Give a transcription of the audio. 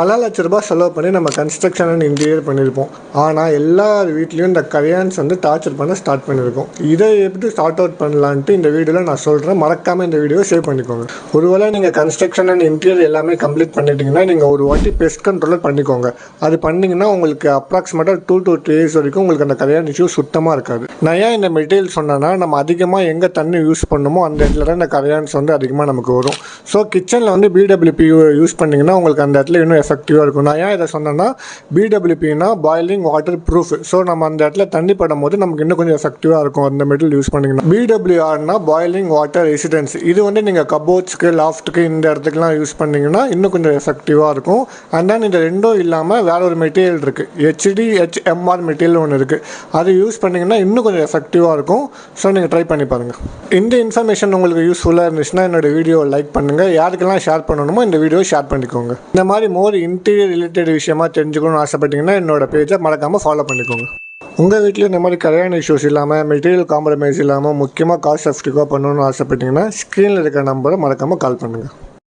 பல லட்ச ரூபாய் செலவு பண்ணி நம்ம கன்ஸ்ட்ரக்ஷன் அண்ட் இன்டீரியர் பண்ணியிருப்போம். ஆனால் எல்லார் வீட்லேயும் இந்த கரையான்ஸ் வந்து டார்ச்சர் பண்ண ஸ்டார்ட் பண்ணியிருக்கோம். இதை எப்படி சார்ட் அவுட் பண்ணலான்ட்டு இந்த வீடியோவில் நான் சொல்கிறேன். மறக்காமல் இந்த வீடியோ சேவ் பண்ணிக்கோங்க. ஒருவேளை நீங்கள் கன்ஸ்ட்ரக்ஷன் அண்ட் இன்டீரியர் எல்லாமே கம்ப்ளீட் பண்ணிட்டீங்கன்னா நீங்கள் ஒரு வாட்டி பெஸ்ட் கண்ட்ரோலர் பண்ணிக்கோங்க. அது பண்ணிங்கன்னா உங்களுக்கு அப்ராக்சிமேட்டாக 2 to 3 days வரைக்கும் உங்களுக்கு அந்த கரையான் இஷ்யூ சுத்தமாக இருக்காது. நான் ஏன் இந்த மெட்டீரியல் சொன்னேன்னா, நம்ம அதிகமாக எங்கே தண்ணி யூஸ் பண்ணுமோ அந்த இடத்துல தான் இந்த கரையான்ஸ் வந்து அதிகமாக நமக்கு வரும். ஸோ கிச்சனில் வந்து BWP யூஸ் பண்ணிங்கன்னா உங்களுக்கு அந்த இடத்துல இன்னும் எஃபெக்டிவாக இருக்கும். நான் ஏன் இதை சொன்னேன்னா, BWPனா பாய்லிங் வாட்டர் ப்ரூஃப். ஸோ நம்ம அந்த இடத்துல தண்ணி படும் போது நமக்கு இன்னும் கொஞ்சம் எஃபெக்டிவாக இருக்கும் அந்த மெட்டீரியல் யூஸ் பண்ணிங்கன்னா. BWRனா பாய்லிங் வாட்டர் ரெசிஸ்டன்ஸ். இது வந்து நீங்கள் கபோர்ட்ஸ்க்கு, லாஃப்ட்டுக்கு, இந்த இடத்துக்குலாம் யூஸ் பண்ணிங்கன்னா இன்னும் கொஞ்சம் எஃபெக்டிவாக இருக்கும். அண்ட் தென் இந்த ரெண்டும் இல்லாமல் வேற ஒரு மெட்டீரியல் இருக்குது, HDHMR மெட்டீரியல் ஒன்று இருக்குது. அது யூஸ் பண்ணிங்கன்னா இன்னும் கொஞ்சம் எஃபெக்டிவாக இருக்கும். ஸோ நீங்கள் ட்ரை பண்ணி பாருங்கள். இந்த இன்ஃபர்மேஷன் உங்களுக்கு யூஸ்ஃபுல்லாக இருந்துச்சுன்னா என்னோடய வீடியோவை லைக் பண்ணுங்கள். யாருக்கெல்லாம் ஷேர் பண்ணணுமோ இந்த வீடியோ ஷேர் பண்ணிக்கோங்க. இந்த மாதிரி மோர் இன்டீரியர் ரிலேட்டட் விஷயமா தெரிஞ்சுக்கணும்னு ஆசைப்பட்டீங்கன்னா என்னோட பேஜை மறக்காமல் ஃபாலோ பண்ணிக்கோங்க. உங்கள் வீட்டில் இந்த மாதிரி கரையான் இஷ்யூஸ் இல்லாமல், மெட்டீரியல் காம்ப்ரமைஸ் இல்லாமல், முக்கியமாக காஸ்ட் எஃபெக்டிவாக பண்ணணும்னு ஆசைப்பட்டீங்கன்னா ஸ்க்ரீனில் இருக்கிற நம்பரை மறக்காமல் கால் பண்ணுங்கள்.